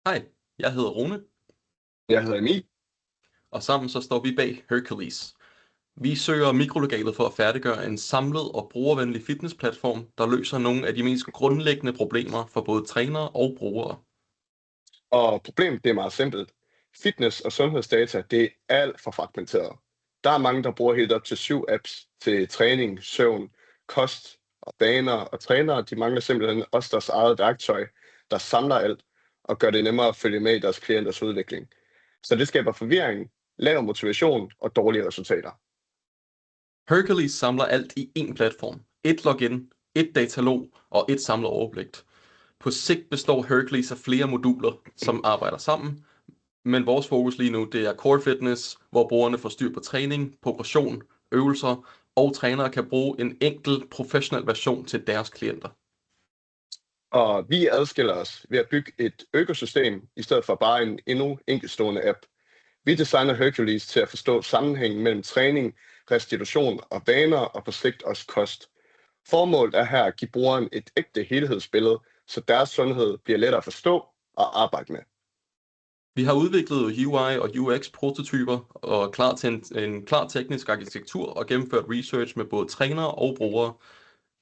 Hej, jeg hedder Rune, Jeg hedder Emil. og sammen så står vi bag Hercules. Vi søger mikrolegatet for at færdiggøre en samlet og brugervenlig fitnessplatform, der løser nogle af de mest grundlæggende problemer for både trænere og brugere. Og problemet det er meget simpelt. Fitness- og sundhedsdata det er alt for fragmenteret. Der er mange, der bruger helt op til 7 apps til træning, søvn, kost og baner, og trænere de mangler simpelthen også deres eget værktøj, der samler alt og gør det nemmere at følge med i deres klienters udvikling. Så det skaber forvirring, lav motivation og dårlige resultater. Hercules samler alt i én platform. Et login, et datalog og et samlet overblik. På sigt består Hercules af flere moduler, som arbejder sammen, men vores fokus lige nu det er core fitness, hvor brugerne får styr på træning, progression, øvelser, og trænere kan bruge en enkel professionel version til deres klienter. Og vi adskiller os ved at bygge et økosystem i stedet for bare en endnu enkeltstående app. Vi designer Hercules til at forstå sammenhængen mellem træning, restitution og vaner og på sigt også kost. Formålet er her at give brugeren et ægte helhedsbillede, så deres sundhed bliver lettere at forstå og arbejde med. Vi har udviklet UI og UX prototyper og er klar til en klar teknisk arkitektur og gennemført research med både trænere og brugere.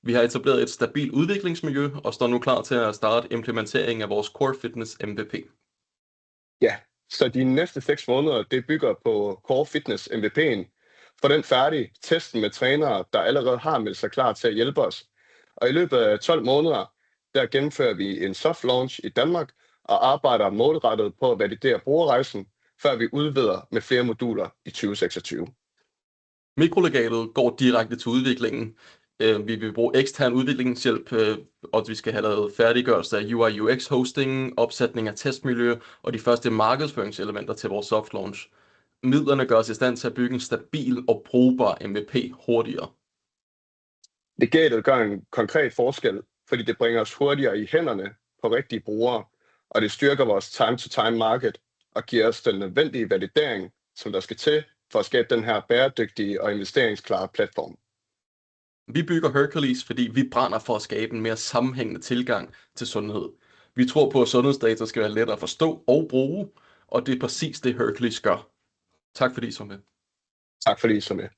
Vi har etableret et stabilt udviklingsmiljø og står nu klar til at starte implementeringen af vores Core Fitness MVP. Ja, så de næste 6 måneder det bygger på Core Fitness MVP'en. Få den færdig, testen med trænere, der allerede har meldt sig klar til at hjælpe os. Og i løbet af 12 måneder, der gennemfører vi en soft launch i Danmark og arbejder målrettet på at validere brugerrejsen, før vi udvider med flere moduler i 2026. Mikrolegatet går direkte til udviklingen. Vi vil bruge ekstern udviklingshjælp, og vi skal have lavet færdiggørelse af UI UX hosting, opsætning af testmiljø og de første markedsføringselementer til vores soft launch. Midlerne gør os i stand til at bygge en stabil og brugbar MVP hurtigere. Legatet gør en konkret forskel, fordi det bringer os hurtigere i hænderne på rigtige brugere, og det styrker vores time-to-time market og giver os den nødvendige validering, som der skal til for at skabe den her bæredygtige og investeringsklare platform. Vi bygger Hercules, fordi vi brænder for at skabe en mere sammenhængende tilgang til sundhed. Vi tror på, at sundhedsdata skal være lettere at forstå og bruge, og det er præcis det, Hercules gør. Tak fordi I så med. Tak fordi I så med.